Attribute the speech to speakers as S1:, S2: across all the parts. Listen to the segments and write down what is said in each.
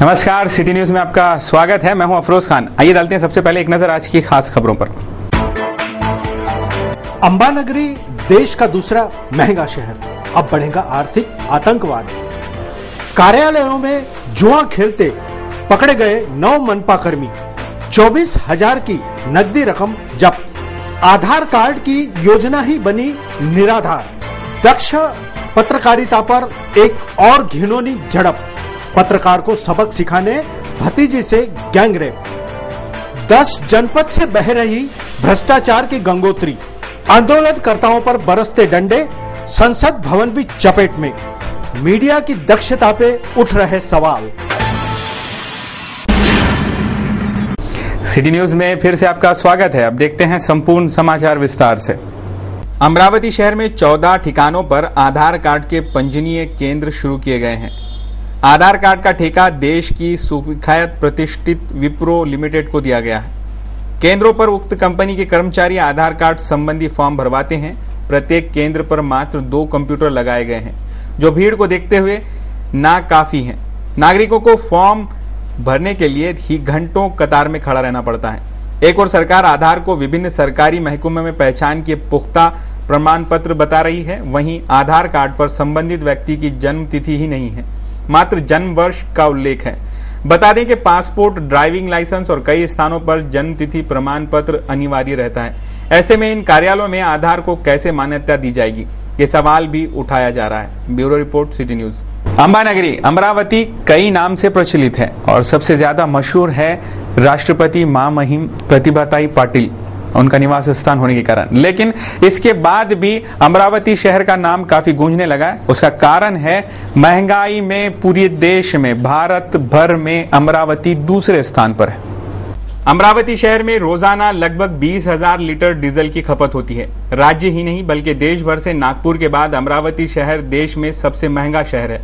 S1: नमस्कार, city news में आपका स्वागत है। मैं हूं अफरोज खान। आइए डालते हैं सबसे पहले एक नजर आज की खास खबरों पर।
S2: अंबानगरी देश का दूसरा महंगा शहर, अब बढ़ेगा आर्थिक आतंकवाद। कार्यालयों में जुआ खेलते पकड़े गए 9 मनपा कर्मी, 24,000 की नकदी रकम जब्त। आधार कार्ड की योजना ही बनी निराधार। दक्ष पत्रकारिता पर एक और घिनौनी झड़प, पत्रकार को सबक सिखाने भतीजी से गैंगरेप। 10 जनपद से बह रही भ्रष्टाचार की गंगोत्री, आंदोलनकर्ताओं पर बरसते डंडे, संसद भवन भी चपेट में। मीडिया की दक्षता पे उठ रहे सवाल।
S1: सिटी न्यूज में फिर से आपका स्वागत है। अब देखते हैं संपूर्ण समाचार विस्तार से। अमरावती शहर में 14 ठिकानों पर आधार कार्ड के पंजीयन केंद्र शुरू किए गए हैं। आधार कार्ड का ठेका देश की सुविख्यात प्रतिष्ठित विप्रो लिमिटेड को दिया गया है। केंद्रों पर उक्त कंपनी के कर्मचारी आधार कार्ड संबंधी फॉर्म भरवाते हैं। प्रत्येक केंद्र पर मात्र 2 कंप्यूटर लगाए गए हैं, जो भीड़ को देखते हुए नाकाफी हैं। नागरिकों को फॉर्म भरने के लिए ही घंटों कतार में खड़ा रहना पड़ता है। एक और सरकार आधार को विभिन्न सरकारी महकमों में पहचान के पुख्ता प्रमाण पत्र बता रही है, वहीं आधार कार्ड पर संबंधित व्यक्ति की जन्म तिथि ही नहीं है, मात्र जन्म वर्ष का उल्लेख है। बता दें कि पासपोर्ट, ड्राइविंग लाइसेंस और कई स्थानों पर जन्म तिथि प्रमाण पत्र अनिवार्य रहता है। ऐसे में इन कार्यालयों में आधार को कैसे मान्यता दी जाएगी, ये सवाल भी उठाया जा रहा है। Bureau report, city news. Ambanagari Amravati कई नाम से प्रचलित है और सबसे ज्यादा मशहूर है राष्ट्रपति मां महिम प्रतिभाताई पाटिल, उनका निवास स्थान होने के कारण। लेकिन इसके बाद भी अमरावती शहर का नाम काफी गूंजने लगा है। उसका कारण है महंगाई में पूरे देश में, भारत भर में अमरावती दूसरे स्थान पर है। अमरावती शहर में रोजाना लगभग 20,000 लीटर डीजल की खपत होती है। राज्य ही नहीं बल्कि देश भर से नागपुर के बाद अमरावती शहर देश में सबसे महंगा शहर है।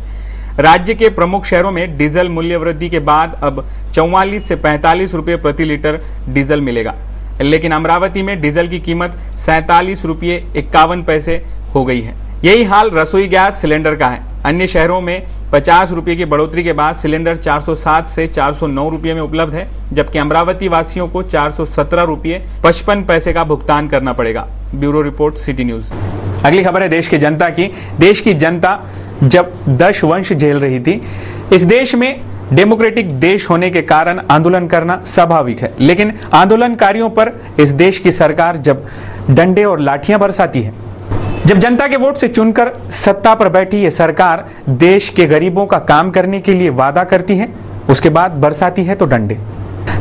S1: राज्य के प्रमुख शहरों में डीजल मूल्य वृद्धि के बाद अब 44 से 45 रुपये प्रति लीटर डीजल मिलेगा, लेकिन अमरावती में डीजल की कीमत 47 रुपये 51 पैसे हो गई है। यही हाल रसोई गैस सिलेंडर का है। अन्य शहरों में 50 रुपये की बढ़ोतरी के बाद सिलेंडर 407 से 409 रुपये में उपलब्ध है, जबकि अमरावती वासियों को 417 रुपये 55 पैसे का भुगतान करना पड़ेगा। Bureau report, city news. अगली खबर है देश की जनता की। देश की जनता जब दशवंश झेल रही थी, इस देश में डेमोक्रेटिक देश होने के कारण आंदोलन करना स्वाभाविक है, लेकिन आंदोलनकारियों पर इस देश की सरकार जब डंडे और लाठियां बरसाती है, जब जनता के वोट से चुनकर सत्ता पर बैठी ये सरकार देश के गरीबों का काम करने के लिए वादा करती है, उसके बाद बरसाती है तो डंडे।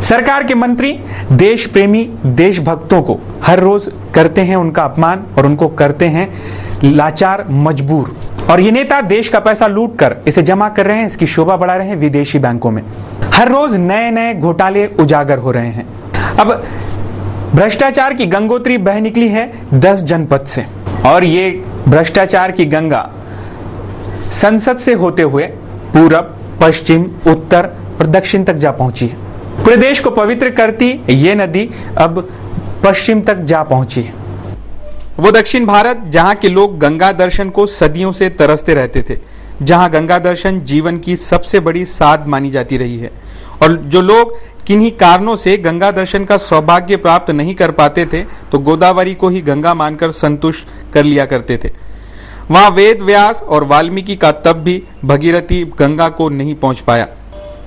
S1: सरकार के मंत्री देश प्रेमी देशभक्तों को हर रोज करते हैं उनका अपमान और उनको करते हैं लाचार मजबूर। और ये नेता देश का पैसा लूट कर इसे जमा कर रहे हैं, इसकी शोभा बढ़ा रहे हैं विदेशी बैंकों में। हर रोज नए नए घोटाले उजागर हो रहे हैं। अब भ्रष्टाचार की गंगोत्री बह निकली है 10 जनपद से, और ये भ्रष्टाचार की गंगा संसद से होते हुए पूरब, पश्चिम, उत्तर और दक्षिण तक जा पहुंची है। पूरे देश को पवित्र करती ये नदी अब पश्चिम तक जा पहुंची है। वो दक्षिण भारत जहां के लोग गंगा दर्शन को सदियों से तरसते रहते थे, जहां गंगा दर्शन जीवन की सबसे बड़ी साध मानी जाती रही है, और जो लोग किन्हीं कारणों से गंगा दर्शन का सौभाग्य प्राप्त नहीं कर पाते थे तो गोदावरी को ही गंगा मानकर संतुष्ट कर लिया करते थे। वहां वेद व्यास और वाल्मीकि का तप भी भगीरथी गंगा को नहीं पहुंच पाया,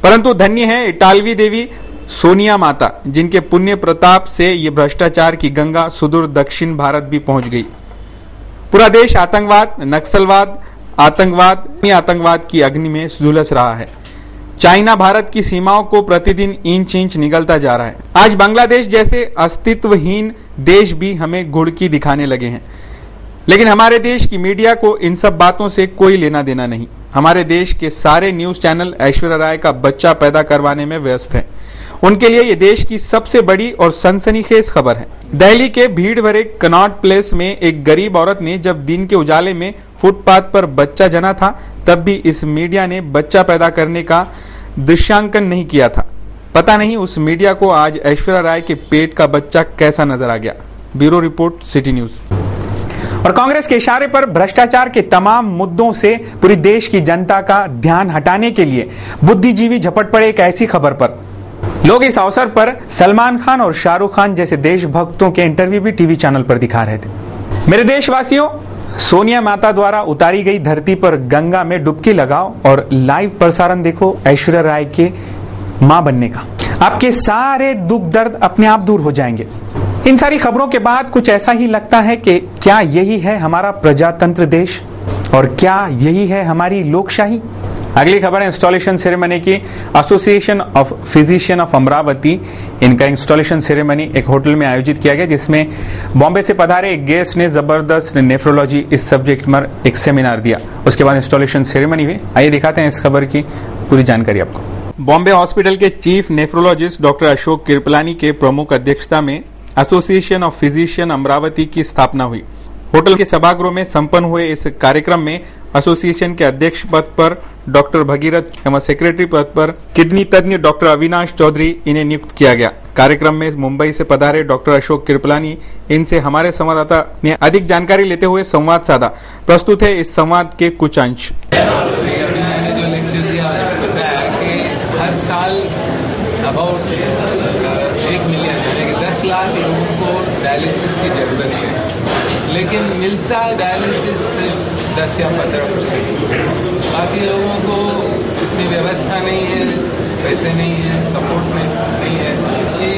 S1: परंतु धन्य है इटालवी देवी सोनिया माता, जिनके पुण्य प्रताप से ये भ्रष्टाचार की गंगा सुदूर दक्षिण भारत भी पहुंच गई। पूरा देश आतंकवाद, नक्सलवाद, आतंकवाद की अग्नि में झुलस रहा है। चाइना भारत की सीमाओं को प्रतिदिन इंच इंच निगलता जा रहा है। आज बांग्लादेश जैसे अस्तित्वहीन देश भी हमें घुड़की दिखाने लगे हैं, लेकिन हमारे देश की मीडिया को इन सब बातों से कोई लेना देना नहीं। हमारे देश के सारे न्यूज चैनल ऐश्वर्या राय का बच्चा पैदा करवाने में व्यस्त हैं। उनके लिए ये देश की सबसे बड़ी और सनसनीखेज खबर है। दिल्ली के भीड़ भरे कनॉट प्लेस में एक गरीब औरत ने जब दिन के उजाले में फुटपाथ पर बच्चा जना था, तब भी इस मीडिया ने बच्चा पैदा करने का दृश्यांकन नहीं किया था। पता नहीं उस मीडिया को आज ऐश्वर्या राय के पेट का बच्चा कैसा नजर आ गया। Bureau report, city news. और कांग्रेस के इशारे पर भ्रष्टाचार के तमाम मुद्दों से पूरी देश की जनता का ध्यान हटाने के लिए बुद्धिजीवी झपट पड़े एक ऐसी खबर पर। लोग इस अवसर पर सलमान खान और शाहरुख खान जैसे देशभक्तों के इंटरव्यू भी टीवी चैनल पर दिखा रहे थे। मेरे देशवासियों, सोनिया माता द्वारा उतारी गई धरती पर गंगा में डुबकी लगाओ और लाइव प्रसारण देखो ऐश्वर्या राय के मां बनने का। आपके सारे दुख दर्द अपने आप दूर हो जाएंगे। इन सारी खबरों के बाद कुछ ऐसा ही लगता है कि क्या यही है हमारा प्रजातंत्र देश और क्या यही है हमारी लोकशाही। अगली खबर है इंस्टॉलेशन सेरेमनी की। Association of physician of Amravati, इनका इंस्टॉलेशन सेरेमनी एक होटल में आयोजित किया गया, जिसमें बॉम्बे से पधारे एक गेस्ट ने जबरदस्त नेफ्रोलॉजी इस सब्जेक्ट में एक सेमिनार दिया। उसके बाद इंस्टॉलेशन सेरेमनी हुई। आइए दिखाते हैं इस खबर की पूरी जानकारी आपको। बॉम्बे हॉस्पिटल के chief nephrologist doctor Ashok Kripalani के प्रमुख अध्यक्षता में एसोसिएशन ऑफ फिजिशियन अमरावती की स्थापना हुई। होटल के सभागृह में संपन्न हुए इस कार्यक्रम में एसोसिएशन के अध्यक्ष पद पर डॉक्टर भगीरथ एवं सेक्रेटरी पद पर किडनी तज्ञ डॉक्टर अविनाश चौधरी इन्हें नियुक्त किया गया। कार्यक्रम में मुंबई से पधारे डॉक्टर अशोक कृपलानी, इनसे हमारे संवाददाता ने अधिक जानकारी लेते हुए संवाद साधा। प्रस्तुत है इस संवाद के कुछ अंश।
S3: मैंने जो लेक्चर दिया उसमें बताया कि हर साल अबाउट 1 मिलियन यानी कि 10 लाख लोगों को डायलिसिस की जरूरत है, लेकिन मिलता डायलिसिस सिर्फ 10 या 15%। बाकी लोगों को इतनी व्यवस्था नहीं है, पैसे नहीं है, सपोर्ट नहीं है, ये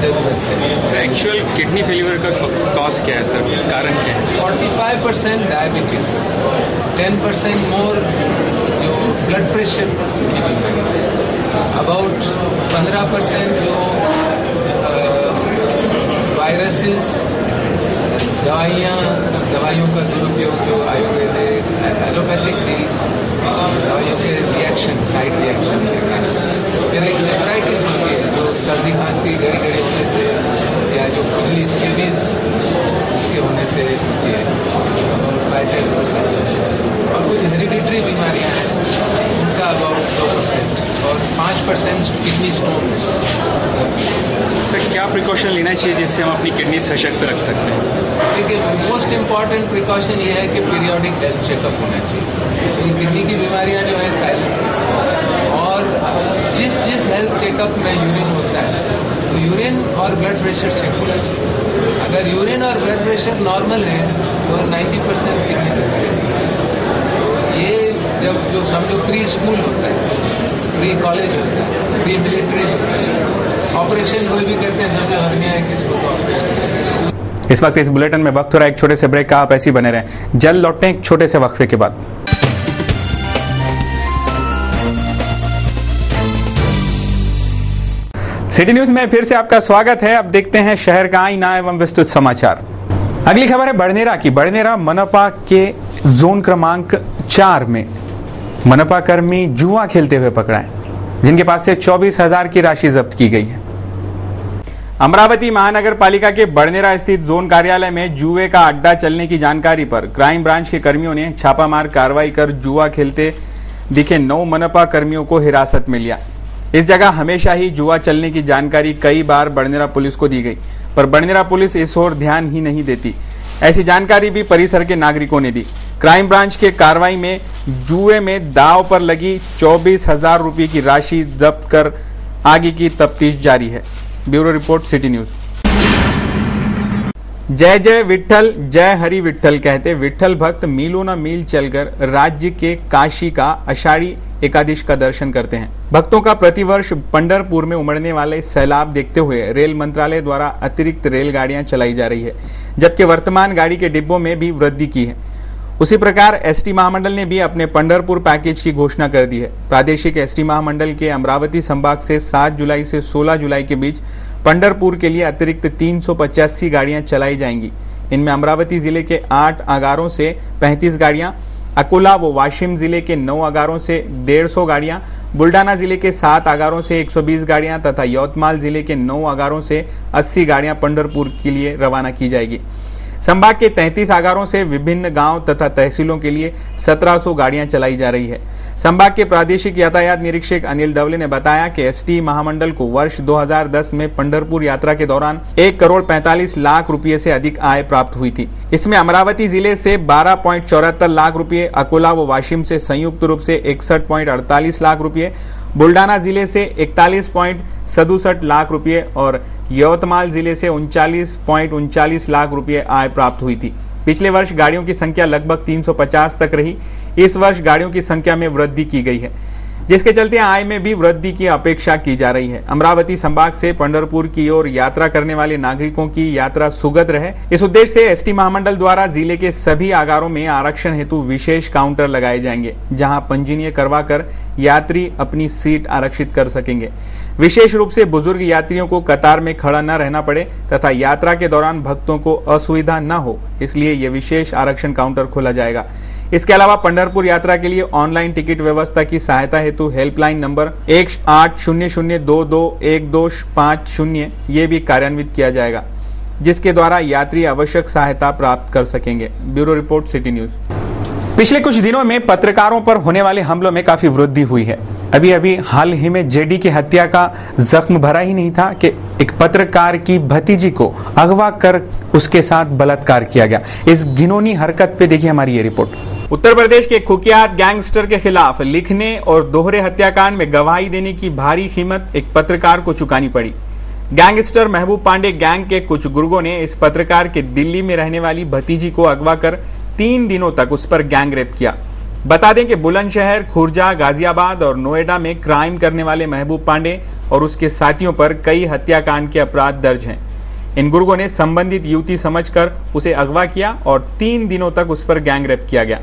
S3: जरूरत है।
S1: एक्चुअल किडनी फेलियर का कॉज क्या है सर, कारण क्या है?
S3: 45% डायबिटीज, 10% मोर जो ब्लड प्रेशर की बीमारी, अबाउट 15% जो वायरसेस, दवाइयों का दुरुपयोग जो आयुर्वेदिक एलोपैथिक भी दवाइयों के रिएक्शन, साइड रिएक्शन के कारण, फिर एक नेफ्राइटिस होती है जो सर्दी खांसी घड़ी घड़ी होने से या जो खुजली स्केबीज उसके होने से होती है, 5-10%। और कुछ हेरिडिटरी बीमारियां हैं उनका अबाउट 2% और 5% किडनी स्टोन्स।
S1: सर क्या प्रिकॉशन लेना चाहिए जिससे हम अपनी किडनी सशक्त रख सकते हैं?
S3: देखिए, मोस्ट इम्पॉर्टेंट प्रिकॉशन ये है कि पीरियोडिक हेल्थ चेकअप होना चाहिए, क्योंकि किडनी की बीमारियां जो है साइलेंट है। और जिस हेल्थ चेकअप में यूरिन होता है तो यूरिन और ब्लड प्रेशर चेक होना चाहिए। अगर यूरिन और ब्लड प्रेशर नॉर्मल है तो 90% किडनी तक है। तो ये जब जो समझो प्री स्कूल होता है, प्री कॉलेज होता है, प्री मिलिट्री होता है, ऑपरेशन कोई भी करते हैं, समझो हर्निया है किसको तो ऑपरेशन।
S1: इस वक्त इस बुलेटिन में वक्त हो रहा है एक छोटे से ब्रेक का, आप ऐसे ही बने रहें। जल्द लौटते हैं एक छोटे से वक्फे के बाद। सिटी न्यूज में फिर से आपका स्वागत है। अब देखते हैं शहर का आईना एवं विस्तृत समाचार। अगली खबर है बड़नेरा की। बड़नेरा मनपा के जोन क्रमांक 4 में मनपा कर्मी जुआ खेलते हुए पकड़ाए, जिनके पास से 24,000 की राशि जब्त की गई है। अमरावती महानगर पालिका के बड़नेरा स्थित जोन कार्यालय में जुए का अड्डा चलने की जानकारी पर क्राइम ब्रांच के कर्मियों ने छापामार कार्रवाई कर जुआ खेलते दिखे 9 मनपा कर्मियों को हिरासत में लिया। इस जगह हमेशा ही जुआ चलने की जानकारी कई बार बड़नेरा पुलिस को दी गई, पर बड़नेरा पुलिस इस ओर ध्यान ही नहीं देती। ऐसी जानकारी भी परिसर के नागरिकों ने दी। क्राइम ब्रांच के कार्रवाई में जुए में दांव पर लगी 24,000 रुपये की राशि जब्त कर आगे की तफ्तीश जारी है। Bureau report, city news. जय जय विठ्ठल, जय हरि विठ्ठल कहते विठ्ठल भक्त मीलों न मील चलकर राज्य के काशी का आषाढ़ी एकादश का दर्शन करते हैं। भक्तों का प्रतिवर्ष पंढरपुर में उमड़ने वाले सैलाब देखते हुए रेल मंत्रालय द्वारा अतिरिक्त रेलगाड़ियां चलाई जा रही है, जबकि वर्तमान गाड़ी के डिब्बों में भी वृद्धि की है। उसी प्रकार एसटी महामंडल ने भी अपने पंढरपुर पैकेज की घोषणा कर दी है। प्रादेशिक एसटी महामंडल के अमरावती संभाग से 7 जुलाई से 16 जुलाई के बीच पंढरपुर के लिए अतिरिक्त 385 गाड़ियां चलाई जाएंगी। इनमें अमरावती जिले के 8 आगारों से 35 गाड़ियां, अकोला व वाशिम जिले के 9 आगारों से 150 गाड़ियां, बुल्डाना जिले के 7 आगारों से 120 गाड़ियां तथा यवतमाल जिले के 9 आगारों से 80 गाड़ियां पंढरपुर के लिए रवाना की जाएगी। संभाग के 33 आगारों से विभिन्न गांव तथा तहसीलों के लिए 1700 गाड़ियां चलाई जा रही है। संभाग के प्रादेशिक यातायात निरीक्षक अनिल डवले ने बताया कि एसटी महामंडल को वर्ष 2010 में पंढरपुर यात्रा के दौरान 1,45,00,000 रुपए से अधिक आय प्राप्त हुई थी। इसमें अमरावती जिले से 12.74 लाख रुपए, अकोला व वाशिम से संयुक्त रूप से 61.48 लाख रुपए, बुल्डाना जिले से 41.67 लाख रुपए और यवतमाल जिले से 39.39 लाख रुपए आय प्राप्त हुई थी। पिछले वर्ष गाड़ियों की संख्या लगभग 350 तक रही। इस वर्ष गाड़ियों की संख्या में वृद्धि की गई है, जिसके चलते आय में भी वृद्धि की अपेक्षा की जा रही है। अमरावती संभाग से पंढरपुर की ओर यात्रा करने वाले नागरिकों की यात्रा सुगम रहे, इस उद्देश्य से एसटी महामंडल द्वारा जिले के सभी आगारों में आरक्षण हेतु विशेष काउंटर लगाए जाएंगे, जहां पंजीयन करवाकर यात्री अपनी सीट आरक्षित कर सकेंगे। विशेष रूप से बुजुर्ग यात्रियों को कतार में खड़ा न रहना पड़े तथा यात्रा के दौरान भक्तों को असुविधा न हो, इसलिए यह विशेष आरक्षण काउंटर खोला जाएगा। इसके अलावा पंढरपुर यात्रा के लिए ऑनलाइन टिकट व्यवस्था की सहायता हेतु हेल्पलाइन नंबर 1800221250 ये भी कार्यान्वित किया जाएगा, जिसके द्वारा यात्री आवश्यक सहायता प्राप्त कर सकेंगे। Bureau report, city news. पिछले कुछ दिनों में पत्रकारों पर होने वाले हमलों में काफी वृद्धि हुई है। अभी अभी हाल ही में जेडी की हत्या का जख्म भरा ही नहीं था कि एक पत्रकार की भतीजी को अगवा कर उसके साथ बलात्कार किया गया। इस घिनौनी हरकत पे देखिए हमारी ये रिपोर्ट। उत्तर प्रदेश के कुख्यात गैंगस्टर के खिलाफ लिखने और दोहरे हत्याकांड में गवाही देने की भारी कीमत एक पत्रकार को चुकानी पड़ी। गैंगस्टर महबूब पांडे गैंग के कुछ गुर्गों ने इस पत्रकार के दिल्ली में रहने वाली भतीजी को अगवा कर 3 दिनों तक उस पर गैंग रेप किया। बता दें कि बुलंदशहर, खुर्जा, गाजियाबाद और नोएडा में क्राइम करने वाले महबूब पांडे और उसके साथियों पर कई हत्याकांड के अपराध दर्ज हैं। इन गुर्गों ने संबंधित युवती समझकर उसे अगवा किया और 3 दिनों तक उस पर गैंग रेप किया गया।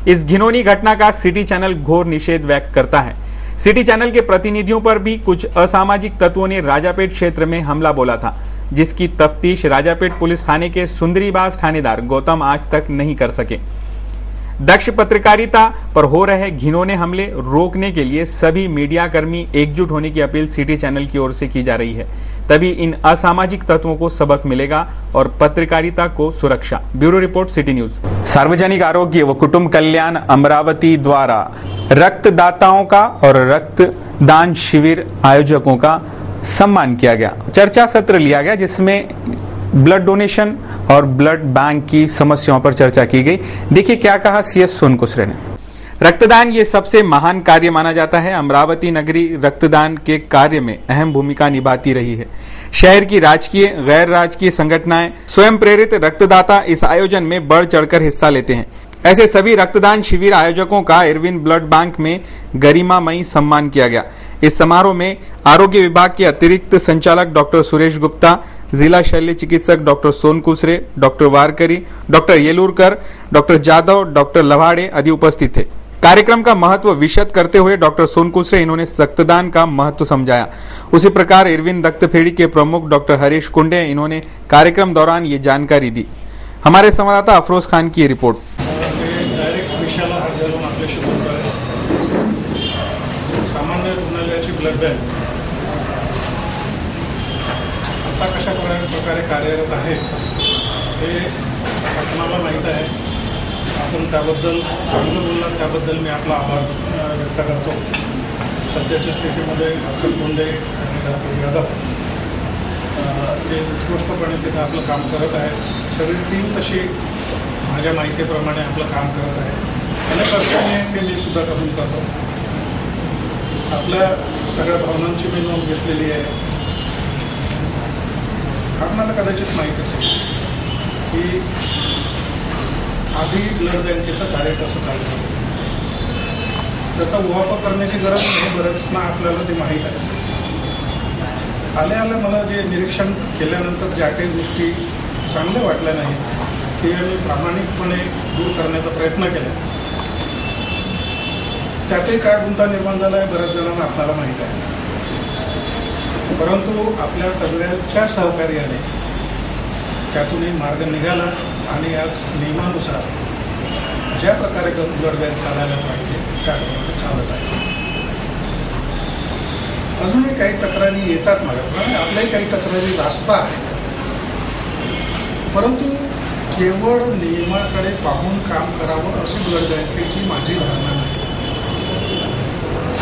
S1: इस घिनौनी घटना का सिटी चैनल घोर निषेध व्यक्त करता है। सिटी चैनल के प्रतिनिधियों पर भी कुछ असामाजिक तत्वों ने राजापेट क्षेत्र में हमला बोला था, जिसकी तफ्तीश राजापेट पुलिस थाने के सुंदरीबाज थानेदार गौतम आज तक नहीं कर सके। दक्ष पत्रकारिता पर हो रहे घिनौने हमले रोकने के लिए सभी मीडिया कर्मी एकजुट होने की अपील सिटी चैनल की ओर से की जा रही है, तभी इन असामाजिक तत्वों को सबक मिलेगा और पत्रकारिता को सुरक्षा। Bureau report, city news. सार्वजनिक आरोग्य व कुटुंब कल्याण अमरावती द्वारा रक्तदाताओं का और रक्तदान शिविर आयोजकों का सम्मान किया गया। चर्चा सत्र लिया गया, जिसमें ब्लड डोनेशन और ब्लड बैंक की समस्याओं पर चर्चा की गई। देखिए क्या कहा सीएस सोनकुसरे ने। रक्तदान ये सबसे महान कार्य माना जाता है। अमरावती नगरी रक्तदान के कार्य में अहम भूमिका निभाती रही है। शहर की राजकीय, गैर राजकीय संगठनाएं, स्वयं प्रेरित रक्तदाता इस आयोजन में बढ़ चढ़कर हिस्सा लेते हैं। ऐसे सभी रक्तदान शिविर आयोजकों का इरविन ब्लड बैंक में गरिमामयी सम्मान किया गया। इस समारोह में आरोग्य विभाग के अतिरिक्त संचालक डॉक्टर सुरेश गुप्ता, जिला शल्य चिकित्सक डॉक्टर सोनकुसरे, डॉक्टर वारकरी, डॉक्टर येलुरकर, डॉक्टर जादव, डॉक्टर लवाड़े आदि उपस्थित थे। कार्यक्रम का महत्व विशद करते हुए डॉक्टर सोनकुसरे इन्होंने रक्तदान का महत्व समझाया। उसी प्रकार इरविन रक्तफेड़ी के प्रमुख डॉक्टर हरीश कुंडे इन्होंने कार्यक्रम दौरान ये जानकारी दी। हमारे संवाददाता अफरोज खान की रिपोर्ट।
S4: सामान्य रुग्णालयाची ब्लड बँक आता कशा प्रकारे कार्यरत आहे हे आपल्याला माहीत आहे। आपण त्याबद्दल चांगलं बोललात, त्याबद्दल मी आपला आभार व्यक्त करतो। सध्याच्या स्थितीमध्ये डॉक्टर कोंडे आणि डॉक्टर यादव ते उत्कृष्टपणे तिथं आपलं काम करत आहेत। सगळी टीम तशी माझ्या माहितीप्रमाणे आपलं काम करत आहे। अनेक अडचणी ते मी सुद्धा कबूल करतो। आपल्या सगळ्या भावनांची मी नोंद घेतलेली आहे। आपल्याला कदाचित माहीत असेल की आधी ब्लड बँकेचं कार्य कसं चालतं, त्याचा उहापोह करण्याची गरज नाही, बरेचना आपल्याला ते माहीत आहे। आल्या मला जे निरीक्षण केल्यानंतर ज्या काही गोष्टी चांगल्या वाटल्या नाहीत ते मी प्रामाणिकपणे दूर करण्याचा प्रयत्न केला। त्यातही काय गुंता निर्माण झाला आहे बऱ्याच जणांना आपल्याला माहीत आहे, परंतु आपल्या सगळ्यांच्या सहकार्याने त्यातूनही मार्ग निघाला आणि आज नियमानुसार ज्या प्रकारे ब्लड बँक चालायला पाहिजे त्याप्रमाणे चालत आहे। अजूनही काही तक्रारी येतात माझ्याप्रमाणे, आपल्याही काही तक्रारी जास्त आहेत, परंतु केवळ नियमाकडे पाहून काम करावं अशी ब्लड बँकेची माझी धारणा नाही।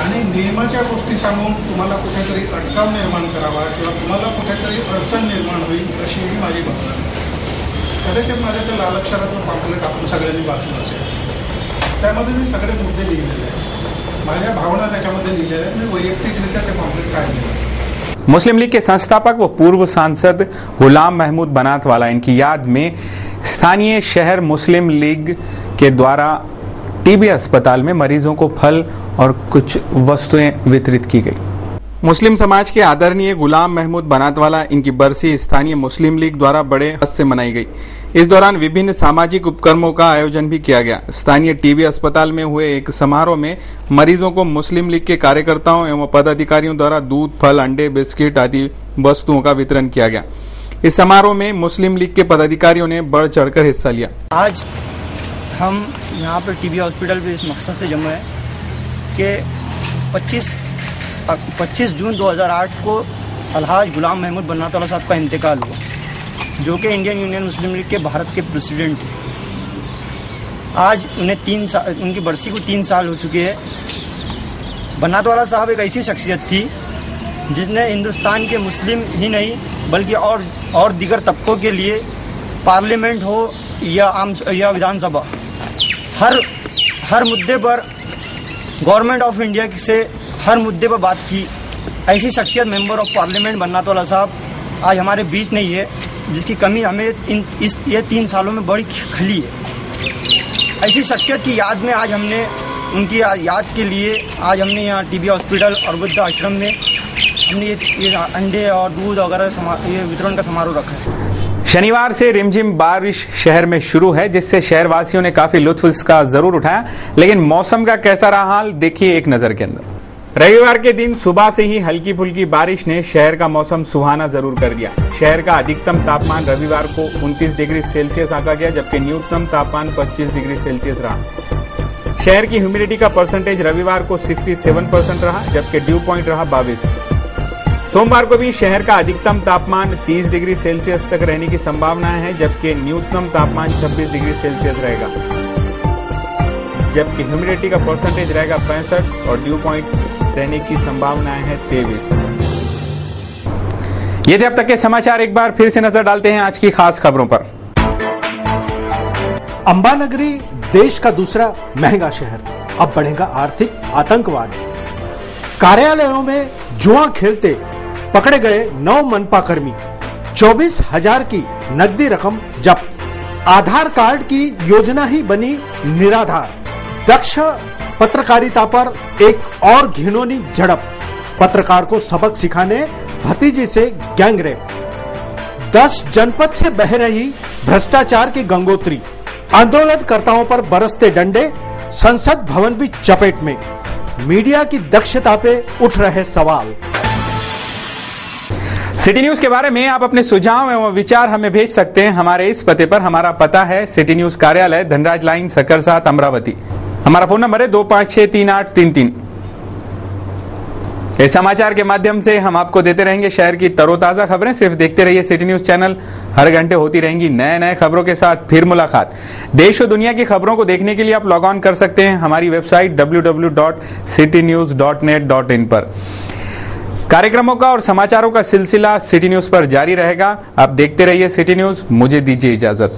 S4: आणि नियमाच्या गोष्टी सांगून तुम्हाला कुठेतरी अटकाव निर्माण करावा किंवा तुम्हाला कुठेतरी अडचण निर्माण होईल अशी ही माझी भावना आहे. कदाचित माझ्या त्या लाल अक्षरातलं पॅम्पलेट आपण सगळ्यांनी वाचलं असेल. त्यामध्ये मी सगळे मुद्दे लिहिलेले आहेत, माझ्या भावना त्याच्यामध्ये लिहिलेल्या आहेत. मी वैयक्तिकरित्या ते पॅम्पलेट काढलेलं.
S1: मुस्लिम लीग के संस्थापक व पूर्व सांसद गुलाम महमूद बनातवाला, इनकी याद में स्थानीय शहर मुस्लिम लीग के द्वारा टीबी अस्पताल में मरीजों को फल और कुछ वस्तुएं वितरित की गई. मुस्लिम समाज के आदरणीय गुलाम महमूद बनातवाला, इनकी बरसी स्थानीय मुस्लिम लीग द्वारा बड़े हर्ष से मनाई गई. इस दौरान विभिन्न सामाजिक उपक्रमों का आयोजन भी किया गया. स्थानीय टीबी अस्पताल में हुए एक समारोह में मरीजों को मुस्लिम लीग के कार्यकर्ताओं एवं पदाधिकारियों द्वारा दूध, फल, अंडे, बिस्किट आदि वस्तुओं का वितरण किया गया. इस समारोह में मुस्लिम लीग के पदाधिकारियों ने बढ़ चढ़कर हिस्सा लिया.
S5: आज हम यहाँ पर टीबी हॉस्पिटल पे इस मकसद से जमा है कि 25 जून 2008 को अलहाज गुलाम महमूद बनातवाला साहब का इंतकाल हुआ, जो कि इंडियन यूनियन मुस्लिम लीग के भारत के प्रेसिडेंट हैं. आज उन्हें उनकी बरसी को 3 साल हो चुके हैं. बनातवाला साहब एक ऐसी शख्सियत थी जिसने हिंदुस्तान के मुस्लिम ही नहीं बल्कि और दीगर तबकों के लिए पार्लियामेंट हो या विधानसभा, हर मुद्दे पर गवर्नमेंट ऑफ इंडिया से हर मुद्दे पर बात की. ऐसी शख्सियत मेंबर ऑफ पार्लियामेंट बनातवाला साहब आज हमारे बीच नहीं है, जिसकी कमी हमें ये 3 सालों में बड़ी खली है. ऐसी शख्सियत की याद में आज हमने उनकी याद के लिए आज हमने यहाँ टीबी हॉस्पिटल और वृद्ध आश्रम में हमने ये अंडे और दूध वगैरह ये वितरण का समारोह रखा है.
S1: शनिवार से रिमझिम बारिश शहर में शुरू है, जिससे शहरवासियों ने काफी लुत्फ इसका जरूर उठाया. लेकिन मौसम का कैसा रहा हाल, देखिए एक नजर के अंदर. रविवार के दिन सुबह से ही हल्की फुल्की बारिश ने शहर का मौसम सुहाना जरूर कर दिया. शहर का अधिकतम तापमान रविवार को 29 डिग्री सेल्सियस आंका गया, जबकि न्यूनतम तापमान 25 डिग्री सेल्सियस रहा. शहर की ह्यूमिडिटी का परसेंटेज रविवार को 67% रहा, जबकि ड्यू पॉइंट रहा 22. सोमवार को भी शहर का अधिकतम तापमान 30 डिग्री सेल्सियस तक रहने की संभावना है, जबकि न्यूनतम तापमान 26 डिग्री सेल्सियस रहेगा, जबकि ह्यूमिडिटी का परसेंटेज रहेगा 65 और ड्यू पॉइंट रहने की संभावना है 23. ये थे अब तक के समाचार. एक बार फिर से नजर डालते हैं आज की खास खबरों पर.
S2: अंबानगरी देश का दूसरा महंगा शहर, अब बढ़ेगा आर्थिक आतंकवाद. कार्यालयों में जुआ खेलते पकड़े गए 9 मनपा कर्मी, 24,000 की नकदी रकम जब्त. आधार कार्ड की योजना ही बनी निराधार. दक्ष पत्रकारिता पर एक और घिनौनी झड़प. पत्रकार को सबक सिखाने भतीजी से गैंगरेप. 10 जनपद से बह रही भ्रष्टाचार की गंगोत्री. आंदोलनकर्ताओं पर बरसते डंडे. संसद भवन भी चपेट में. मीडिया की दक्षता पे उठ रहे सवाल.
S1: सिटी न्यूज के बारे में आप अपने सुझाव एवं विचार हमें भेज सकते हैं हमारे इस पते पर. हमारा पता है सिटी न्यूज कार्यालय, धनराज लाइन, सक्कर 7, अमरावती. हमारा फोन नंबर है 25638333. इस समाचार के माध्यम से हम आपको देते रहेंगे शहर की तरोताजा खबरें. सिर्फ देखते रहिए सिटी न्यूज चैनल. हर घंटे होती रहेंगी नए खबरों के साथ फिर मुलाकात. देश और दुनिया की खबरों को देखने के लिए आप लॉग ऑन कर सकते हैं हमारी वेबसाइट www.citynews.net.in पर. कार्यक्रमों का और समाचारों का सिलसिला सिटी न्यूज पर जारी रहेगा. आप देखते रहिए सिटी न्यूज. मुझे दीजिए इजाजत.